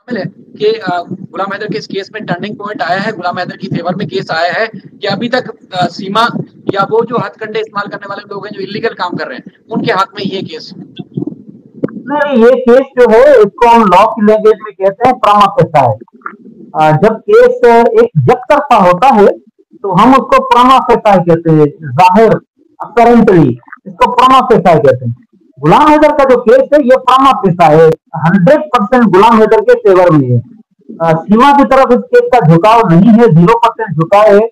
शामिल है कि गुलाम हैदर के इस केस में टर्निंग पॉइंट आया है, गुलाम हैदर की फेवर में केस आया है कि अभी तक सीमा या वो जो हथकंडे इस्तेमाल करने वाले लोग हैं जो इलीगल काम कर रहे हैं उनके हाथ में ये केस? नहीं, ये केस जो है इसको हम लॉ की लैंग्वेज में कहते हैं प्रमा फेसा है। जब केस एक जग तरफा होता है तो हम उसको प्रमा फेसा कहते हैं, जाहिर अपरेंटली इसको प्रमा फेसा कहते हैं। गुलाम हैदर का जो केस है ये प्रमा फेसा है, 100% गुलाम हैदर के फेवर में है। सीमा की तरफ इस केस का झुकाव नहीं है, 0% झुकाव है।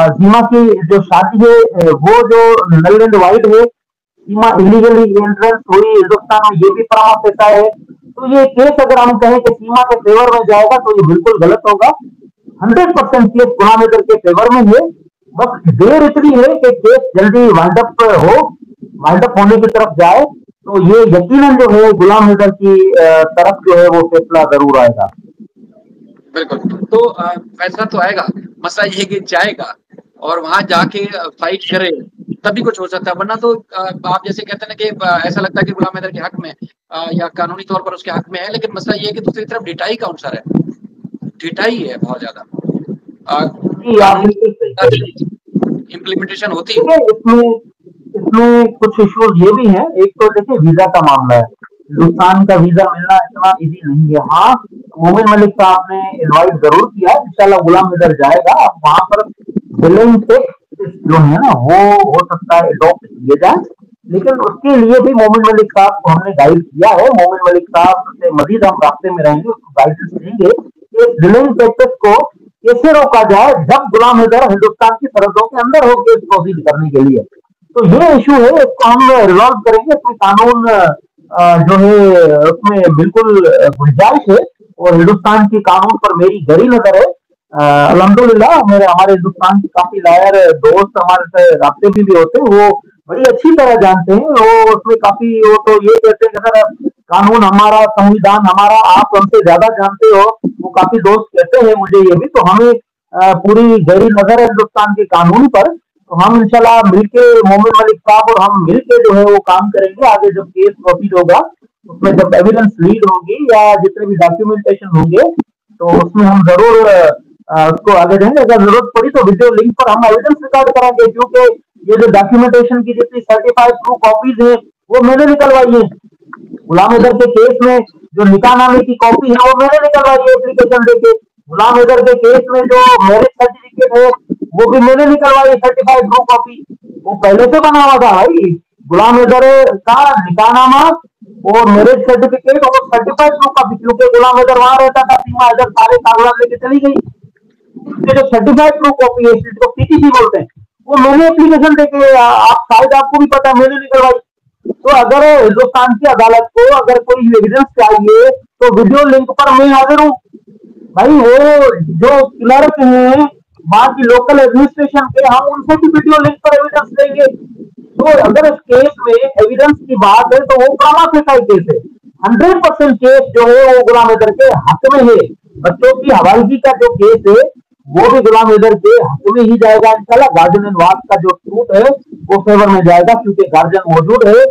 सीमा की जो शादी है वो जो नल एंड वाइड है, सीमा इलीगली एंट्रेंस हुई हिंदुस्तान में, ये भी परामर्श देता है। तो ये केस अगर हम कहें कि सीमा के फेवर में जाएगा तो ये बिल्कुल गलत होगा। 100% केस गुलाम हैदर के फेवर में है। बस देर इतनी है कि केस जल्दी वाइंड अप हो, वाइंड अप होने की तरफ जाए तो ये यकीनन जो है गुलाम हैदर की तरफ जो है वो फैसला जरूर आएगा। बिल्कुल। तो फैसला तो आएगा, मसला ये है कि जाएगा और वहां जाके फाइट करे तभी कुछ हो सकता है, वरना तो आप जैसे कहते हैं ना कि ऐसा लगता है कि गुलाम हैदर के हक में या कानूनी तौर पर उसके हक में है, लेकिन मसला ये है कि दूसरी तरफ ढिठाई का अवसर है, ढिठाई है बहुत ज्यादा। जी, आप बिल्कुल सही कह रहे हैं। इम्प्लीमेंटेशन होती है। देखिए इसमें इसमें कुछ इश्यूज ये भी हैं। एक तो देखिए वीजा का मामला है, हिंदुस्तान का वीजा मिलना इतना इजी नहीं है। हाँ, मोमिन मलिक साहब ने इनवाइट जरूर किया, इंशाल्लाह गुलाम हैदर जाएगा। अब वहां पर बिलिंग टैक्स जो है ना वो हो सकता है अडॉप्ट किए जाए, लेकिन उसके लिए भी मोमिन मलिक साहब को हमने गाइड किया है। मोमिन मलिक साहब से मजीद हम रास्ते में रहेंगे, उसको गाइडेंस देंगे कि बिलिंग टैक्सेस को कैसे रोका जाए जब गुलाम हैदर हिंदुस्तान की सरहदों के अंदर हो केस प्रोसीड करने के लिए। तो ये इशू है, इसको हम रिजॉल्व करेंगे। इसमें कानून जो है उसमें बिल्कुल गुंजाइश है और हिंदुस्तान के कानून पर मेरी गहरी नजर है। अल्हम्दुलिल्लाह मेरे हमारे हिंदुस्तान के काफी लायर दोस्त हमारे से रास्ते में भी होते हैं, वो बड़ी अच्छी तरह जानते हैं। वो उसमें काफी वो तो ये कहते हैं कि अगर कानून हमारा, संविधान हमारा, आप हमसे ज्यादा जानते हो, वो काफी दोस्त कहते हैं मुझे ये भी। तो हमें पूरी गहरी नजर है हिंदुस्तान के कानून पर। तो हम इंशाल्लाह मिलके मोमिन मलिक साहब और हम मिलके जो है वो काम करेंगे। आगे जब केस प्रोसीड होगा उसमें जब एविडेंस लीड होगी या जितने भी डॉक्यूमेंटेशन होंगे तो उसमें हम जरूर उसको आगे देंगे। अगर जरूरत पड़ी तो वीडियो लिंक पर हम एविडेंस रिकॉर्ड करेंगे, क्योंकि ये जो डॉक्यूमेंटेशन की जितनी सर्टिफाइड ट्रू कॉपीज है वो मैंने निकलवाई है। गुलाम हैदर के केस में जो निकाहनामे की कॉपी है वो मैंने निकलवाई है एप्लीकेशन देके। गुलाम हैदर के केस में जो मैरिज सर्टिफिकेट है वो भी मैंने निकलवाई है सर्टिफाइड ट्रू कॉपी। वो पहले से बना हुआ था भाई, गुलाम हैदर का निकाहनामा और मैरिज सर्टिफिकेट और सर्टिफाइड ट्रू कॉपी, क्योंकि गुलाम हैदर वहां रहता था, सीमा हैदर सारे कागजात लेके चली गई। उसके जो सर्टिफाइड ट्रू कॉपी है जिसको पीटीसी बोलते हैं वो मैंने एप्लीकेशन देके, आप शायद आपको भी पता, मैंने निकलवाई। तो अगर हिंदुस्तान की अदालत को अगर कोई एविडेंस चाहिए तो वीडियो लिंक पर मैं हाजिर हूँ भाई। वो जो क्लर्क हैं वहां की लोकल एडमिनिस्ट्रेशन के, हम उनसे भी वीडियो लिंक पर एविडेंस देंगे। तो अगर इस केस में एविडेंस की बात है तो वो कामा से का केस है। 100% केस जो है वो गुलाम हैदर के हक में है। बच्चों की हवालगी का जो केस है वो भी गुलाम हैदर के हक में ही जाएगा इंशाल्लाह। गार्जियन एंड वार्स का जो ट्रूथ है वो फेवर में जाएगा, क्योंकि गार्जियन मौजूद है,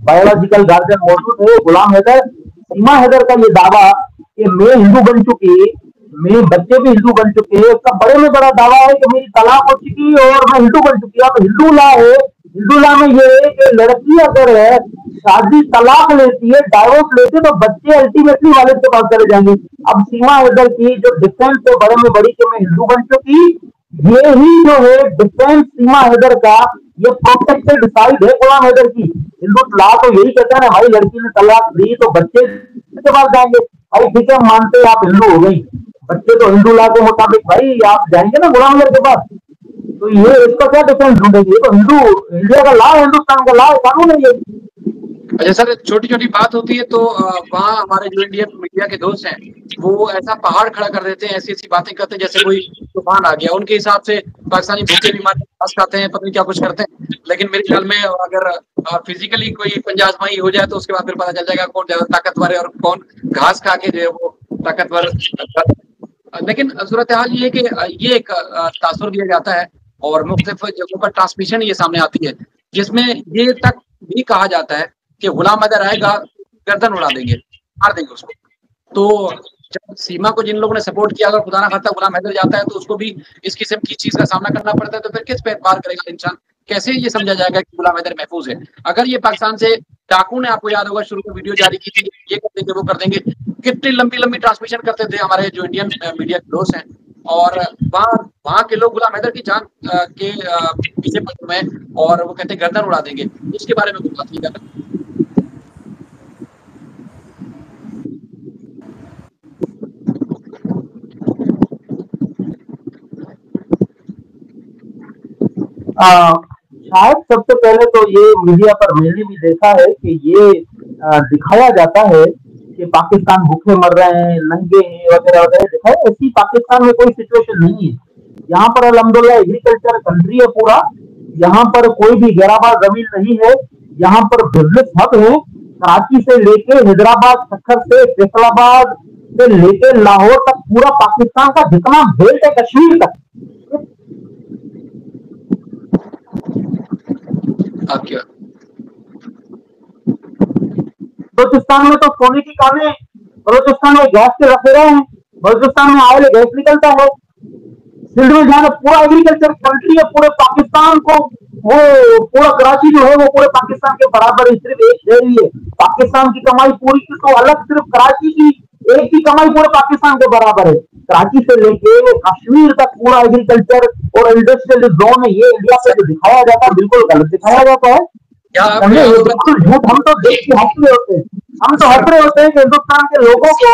बायोलॉजिकल गार्जियन मौजूद है। गुलाम हैदर, सीमा हैदर का ये दावा कि मैं हिंदू बन चुकी, मेरे बच्चे भी हिंदू बन चुके हैं, उसका बड़े में बड़ा दावा है कि मेरी तलाक हो चुकी और मैं हिंदू बन चुकी। अब हिंदू लॉ है, हिंदू लॉ में ये है कि लड़की अगर है शादी तलाक लेती है, डाइवोर्स लेती है, तो बच्चे अल्टीमेटली वालिद के पास चले जाएंगे। अब सीमा हैदर की जो डिफेंस है बड़े में बड़ी कि मैं हिंदू बन चुकी, ये ही जो है डिफेंस सीमा हैदर का, ये प्रोटेक्टेड साइड है गुलाम हैदर की। हिंदू लॉ तो यही कहता है ना भाई, लड़की ने तलाक दी तो बच्चे के पास जाएंगे। भाई ठीक है, मानते हैं आप हिंदू हो गई, बच्चे तो हिंदू लॉ के मुताबिक भाई आप जाएंगे ना गुलाम हैदर के पास। तो ये इसका क्या डिफरेंस ढूंढेंगे? तो हिंदू, इंडिया का लॉ है, हिंदुस्तान का लॉ है, कानून है ये। अच्छा सर, छोटी छोटी बात होती है तो वहाँ हमारे जो इंडियन मीडिया के दोस्त हैं वो ऐसा पहाड़ खड़ा कर देते हैं, ऐसी ऐसी बातें करते हैं जैसे कोई तूफान आ गया। उनके हिसाब से पाकिस्तानी भूखे बीमारी घास खाते हैं, पता नहीं क्या कुछ करते हैं। लेकिन मेरे ख्याल में अगर फिजिकली कोई पंजाजमाई हो जाए तो उसके बाद फिर पता चल जाएगा कौन ज्यादा ताकतवर है और कौन घास खा के जो है वो ताकतवर। लेकिन सूरत हाल ये है कि ये एक तासुर दिया जाता है और मुख्तलिफ जगहों पर ट्रांसमिशन ये सामने आती है, जिसमें ये तक भी कहा जाता है कि गुलाम हैदर आएगा गर्दन उड़ा देंगे, मार देंगे उसको। तो जब सीमा को जिन लोगों ने सपोर्ट किया, अगर खुदा ना खास्ता गुलाम हैदर जाता है तो उसको भी इस किस्म की चीज का सामना करना पड़ता है, तो फिर किस पे एतबार करेगा इंसान? कैसे ये समझा जाएगा कि गुलाम हैदर महफूज है? अगर ये पाकिस्तान से डाकू ने, आपको याद होगा शुरू में वीडियो जारी की थी, ये कर देंगे वो कर देंगे, कितनी लंबी लंबी ट्रांसमिशन करते थे हमारे जो इंडियन मीडिया के दोस्त हैं, और वहाँ वहाँ के लोग गुलाम हैदर की जान के पीछे पड़े हैं और वो कहते हैं गर्दन उड़ा देंगे। उसके बारे में कुछ बात नहीं कर रहे। शायद सबसे पहले तो ये मीडिया पर मैंने भी देखा है कि ये दिखाया जाता है कि पाकिस्तान भूखे मर रहे हैं, नंगे हैं वगैरह वगैरह दिखाया। ऐसी पाकिस्तान में कोई सिचुएशन नहीं है। यहाँ पर अल्हम्दुलिल्लाह एग्रीकल्चर कंट्री है पूरा, यहाँ पर कोई भी गैराबाद जमीन नहीं है, यहाँ पर बिजनेस हब है। कराची से लेके हैदराबाद, सक्खर से फैसलाबाद से लेके लाहौर तक पूरा पाकिस्तान का जितना बेल्ट है, कश्मीर तक। बलूचिस्तान में तो सोने की खाने, बलूचिस्तान में गैस के रखेरा हैं, बलूचिस्तान में ऑयल गैस निकलता है। सिंध में जहाँ पूरा एग्रीकल्चर कंट्री है, पूरे पाकिस्तान को वो पूरा कराची जो है वो पूरे पाकिस्तान के बराबर है। सिर्फ एक शहर ही है, पाकिस्तान की कमाई पूरी की तो अलग, सिर्फ कराची की एक की कमाई पूरे पाकिस्तान के बराबर है। कराची से लेके कश्मीर तक पूरा एग्रीकल्चर और इंडस्ट्रियल जोन है। ये इंडिया से जो दिखाया जाता है बिल्कुल गलत दिखाया जाता है। बिल्कुल झूठ। हम तो देख के हंस रहे होते हैं, हम तो हंस रहे होते हैं कि हिंदुस्तान के लोगों को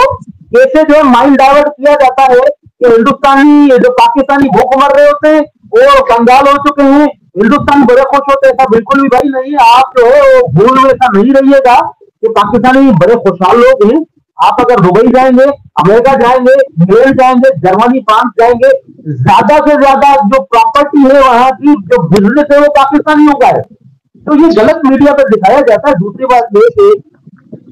कैसे जो है माइंड डाइवर्ट किया जाता है कि हिंदुस्तानी जो पाकिस्तानी भूख मर रहे होते हैं वो कंगाल हो चुके हैं, हिंदुस्तान बड़े खुश होते हैं। ऐसा बिल्कुल भी भाई नहीं है। आप जो है वो भूल में ऐसा नहीं रहिएगा कि पाकिस्तानी बड़े खुशहाल लोग हैं। आप अगर दुबई जाएंगे, अमेरिका जाएंगे, इंग्लैंड जाएंगे, जर्मनी, फ्रांस जाएंगे, ज्यादा से ज्यादा जो प्रॉपर्टी है वहां की, जो बिजनेस है वो पाकिस्तानियों का है। तो ये गलत मीडिया पर दिखाया जाता है। दूसरी बात ये कि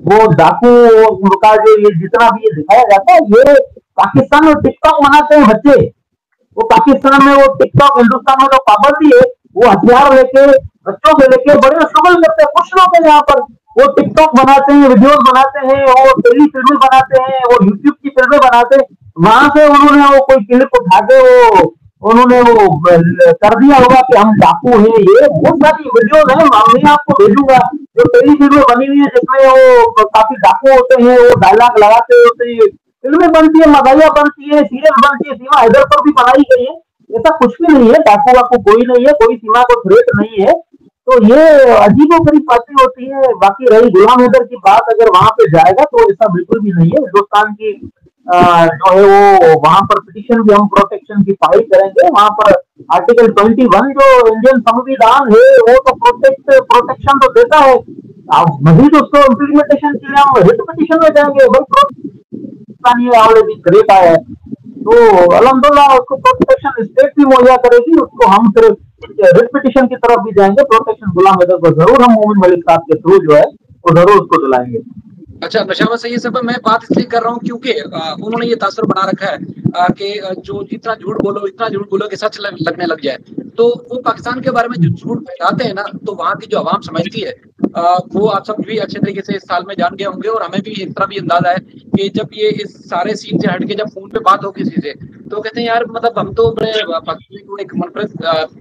वो डाकू उनका जो ये जितना भी ये दिखाया जाता है, ये पाकिस्तान में टिकटॉक मनाते हैं बच्चे। वो पाकिस्तान में वो टिकटॉक, हिंदुस्तान में तो पाबंदी है, वो हथियार लेके बच्चों से लेके बड़े स्ट्रगल करते हैं। कुछ लोग हैं यहाँ पर वो टिकटॉक बनाते हैं, वीडियोस बनाते हैं, और टेली फिल्में बनाते हैं, और यूट्यूब की फिल्में बनाते हैं। वहां से उन्होंने वो कोई क्लिप उठा के वो उन्होंने वो कर दिया होगा कि हम डाकू हैं। ये बहुत सारी वीडियोस हैं, मैं आपको भेजूंगा, जो टेली फिल्में बनी हुई है जिसमें वो काफी डाकू होते हैं, वो डायलॉग लगाते होते हैं, फिल्में बनती है, मदाइया बनती है, सीरियल बनती है। सीमा हैदर पर भी बनाई गई है। ऐसा कुछ भी नहीं है, डाकू वाकू कोई नहीं है, कोई सीमा को थ्रेट नहीं है। तो ये अजीबोगरीब बातें होती है। बाकी रही गुलाम हैदर की बात, अगर वहां पे जाएगा तो ऐसा बिल्कुल भी नहीं है। हिंदुस्तान की जो है वो वहां पर पिटीशन भी हम प्रोटेक्शन की फाइल करेंगे। वहां पर आर्टिकल 21 जो इंडियन संविधान है वो तो प्रोटेक्शन तो देता है। अब मजीद उसको इम्प्लीमेंटेशन के लिए हम रिट पिटीशन में जाएंगे। ग्रेट आया है तो अल्हम्दुलिल्लाह उसको प्रोटेक्शन स्टेट भी मुहैया करेगी। उसको हम फिर रिट पिटीशन की तरफ भी जाएंगे। प्रोटेक्शन गुलाम हैदर को जरूर हम मोमिन मलिक साहब के थ्रू जो है वो जरूर उसको दिलाएंगे। अच्छा नशावत से ये सब मैं बात इसलिए कर रहा हूँ क्योंकि उन्होंने ये तासर बना रखा है कि जो इतना झूठ बोलो कि सच लगने लग जाए। तो वो पाकिस्तान के बारे में जो झूठ फैलाते हैं ना, तो वहाँ की जो आवाम समझती है वो आप सब भी अच्छे तरीके से इस साल में जान गए होंगे। और हमें भी इस तरह भी अंदाजा है कि जब ये इस सारे सीन से हटके जब फोन पे बात हो किसी से, तो कहते हैं यार मतलब हम तो अपने पाकिस्तान को एक मनफरद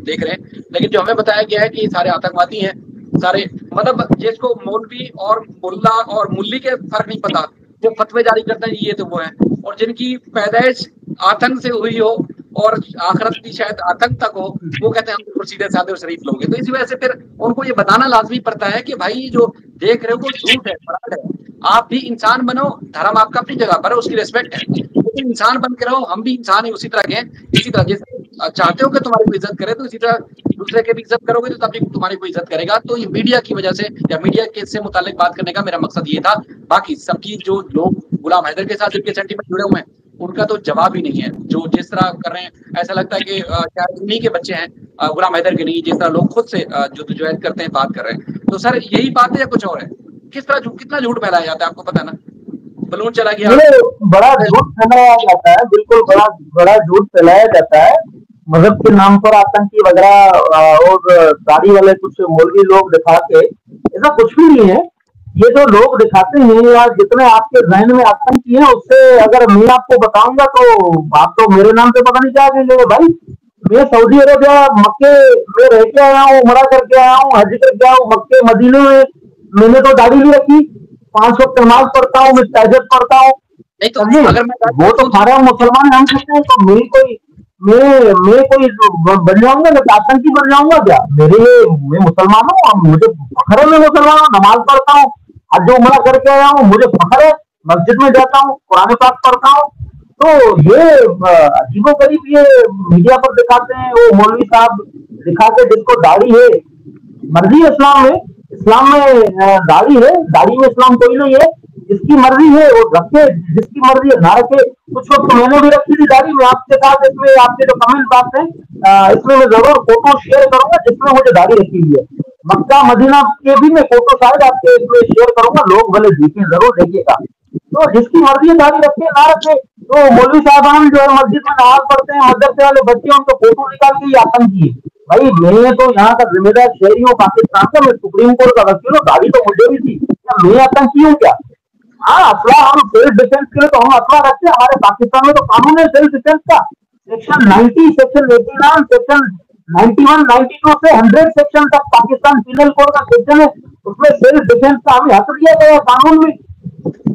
देख रहे हैं, लेकिन जो हमें बताया गया है कि सारे आतंकवादी हैं, सारे मतलब जिसको मौलवी और मुल्ला और मुल्ली के फर्क नहीं पता, जो फतवे जारी करते हैं ये तो वो है, और जिनकी पैदाइश आतंक से हुई हो और आखिरत भी शायद आतंक तक हो, वो कहते हैं हम सीधे साधे और शरीफ लोग हैं। तो इसी वजह से फिर उनको ये बताना लाजमी पड़ता है कि भाई जो देख रहे हो वो झूठ है, फराड है। आप भी इंसान बनो, धर्म आपका अपनी जगह पर है, उसकी रिस्पेक्ट है, लेकिन इंसान बन के रहो। हम भी इंसान ही उसी तरह के हैं। इसी तरह जैसे चाहते हो कि तुम्हारी कोई इज्जत करे, तो इसी तरह दूसरे के भी इज्जत करोगे तो तभी तुम्हारी कोई इज्जत करेगा। तो ये मीडिया की वजह से या मीडिया के से मुतालिक बात करने का मेरा मकसद ये था। बाकी सबकी जो लोग गुलाम हैदर के साथ जिनके सेंटीमेंट जुड़े हुए हैं उनका तो जवाब ही नहीं है। जो जिस तरह कर रहे हैं, ऐसा लगता है कि शायद उन्हीं के बच्चे हैं, गुलाम हैदर के नहीं, जिस तरह लोग खुद से जुदोजहद करते हैं, बात कर रहे हैं। तो सर यही बात है या कुछ और है? किस तरह कितना झूठ फैलाया जाता है आपको पता है ना? बलून चला गया, बड़ा झूठ फैलाया जाता है, बिल्कुल बड़ा झूठ फैलाया जाता है। मजहब के नाम पर आतंकी वगैरह और दाढ़ी वाले कुछ मौलवी लोग दिखा के, ऐसा कुछ भी नहीं है। ये जो लोग दिखाते हैं या जितने आपके जहन में आतंकी हैं, उससे अगर मैं आपको बताऊंगा तो आप तो मेरे नाम से पता नहीं क्या कहेंगे भाई। मैं सऊदी अरेबिया मक्के में रह के आया हूँ, उमरा करके आया हूँ, हज करके आया हूँ, मक्के मदीने में मैंने तो दाढ़ी नहीं रखी, 5 वक्त नमाज पढ़ता हूँ, मैं तहज्जुद पढ़ता हूँ। नहीं तो समझे? अगर मैं वो तो सारे मुसलमान हम कहते हैं, तो मैं कोई बन जाऊंगा ना, आतंकी बन जाऊंगा क्या? मैं मुसलमान हूँ, मुझे फख्र है, मैं मुसलमान हूँ, नमाज पढ़ता हूँ, हज उमरा करके आया हूँ, मुझे फख्र है, मस्जिद में जाता हूँ, कुरान पाक पढ़ता हूँ। तो ये अजीबो गरीब ये मीडिया पर दिखाते हैं, वो मौलवी साहब दिखा के जिसको दाढ़ी है, मर्जी है इस्लाम में दाढ़ी है, दाढ़ी में इस्लाम कोई नहीं है, जिसकी मर्जी है वो रखे, जिसकी मर्जी है ना रखे। कुछ वक्त तो मैंने भी रखी थी दाढ़ी में, आपके साथ इसमें आपके जो कमेंट बात है इसमें मैं जरूर फोटो शेयर करूंगा जिसमें मुझे दाढ़ी रखी हुई है। मक्का मदीना के भी मैं फोटो शायद आपके इसमें शेयर करूंगा, लोग भले देखें, जरूर देखिएगा। तो जिसकी मर्जी है दाढ़ी रखे ना रखे, तो मौलवी साहबान जो है मस्जिद में नमाज पढ़ते हैं, मदरसे वाले बच्चे उनको फोटो निकाल के ही आतंकी है। भाई मैं तो यहाँ का जिम्मेदार शहरी हूँ पाकिस्तान का, मैं सुप्रीम कोर्ट का वकील हूँ, दाढ़ी तो मुझे भी थी, क्या मैं आतंकी हूँ क्या? हाँ, असला हम सेल्फ डिफेंस के लिए तो हम असला रखते हैं, हमारे पाकिस्तान में तो कानून है सेल्फ डिफेंस का, सेक्शन 90, सेक्शन 89, सेक्शन 91, 92 से 100 सेक्शन तक पाकिस्तान पीनल कोड का सेक्शन है, उसमें सेल्फ डिफेंस का हमें हक दिया गया कानून में।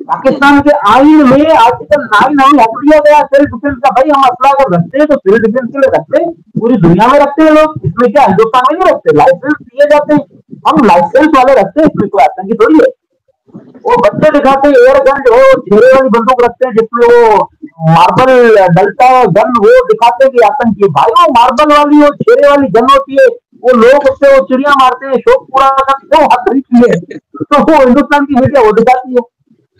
पाकिस्तान के आइन में आर्टिकल 9 हमें हक दिया गया सेल्फ डिफेंस का। भाई हम असला अगर रखते हैं तो सेल्फ डिफेंस के लिए रखते हैं, पूरी दुनिया में रखते हैं लोग, इसमें क्या हिंदुस्तान में नहीं रखते? लाइसेंस दिए जाते हैं, हम लाइसेंस वाले रखते हैं, इसमें कोई आतंकी थोड़ी है। वो बच्चे दिखाते हैं एयर गन, वो छेरे वाली बंदूक रखते हैं जिसमें वो मार्बल डलता है गन, वो दिखाते हैं कि आतंकी। भाई वो मार्बल वाली और छेरे वाली गन होती है, वो लोग उससे वो चिड़िया मारते हैं, शौक पूरा करते हैं, वो आतंकी है। तो वो हिंदुस्तान की मीडिया वो दिखाती है,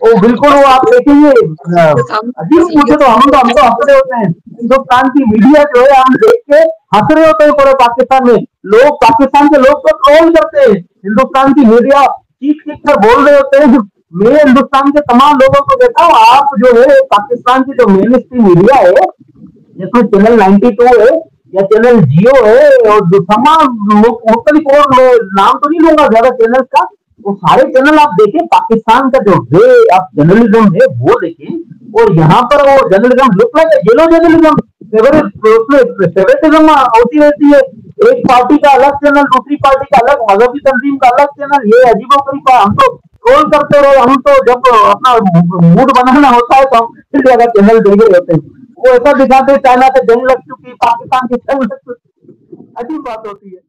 वो बिल्कुल वो आप देखेंगे अजीब। मुझे तो हम तो हंस रहे होते हैं, हिंदुस्तान की मीडिया जो है हम देख के हंस रहे होते हैं पूरे पाकिस्तान में। लोग पाकिस्तान के लोग तो ट्रोल करते हैं, हिंदुस्तान की मीडिया चीख चीख कर बोल रहे होते हैं। मैं हिंदुस्तान के तमाम लोगों को कहता हूँ, आप जो है पाकिस्तान की जो मेन स्ट्रीम मीडिया है जिसमें चैनल 92 है या चैनल जियो है और जो तमाम मुख्तलिफ, और नाम तो नहीं लूंगा ज्यादा चैनल का, वो सारे चैनल आप देखें, पाकिस्तान का जो वे आप जर्नलिज्म है वो देखें, और यहाँ पर वो journalism look like yellow journalism, favouritism होती रहती है। एक पार्टी का अलग चैनल, दूसरी पार्टी का अलग, मजहबी तंजीम का अलग चैनल, ये अजीबोगरीब। हम तो ट्रोल करते रहे, हम तो जब अपना मूड बनाना होता है तो हम इंडिया का चैनल देख रहे होते हैं, वो ऐसा दिखाते चाइना से जंग लग चुकी, पाकिस्तान की जंग लग चुकी, अजीब बात होती है।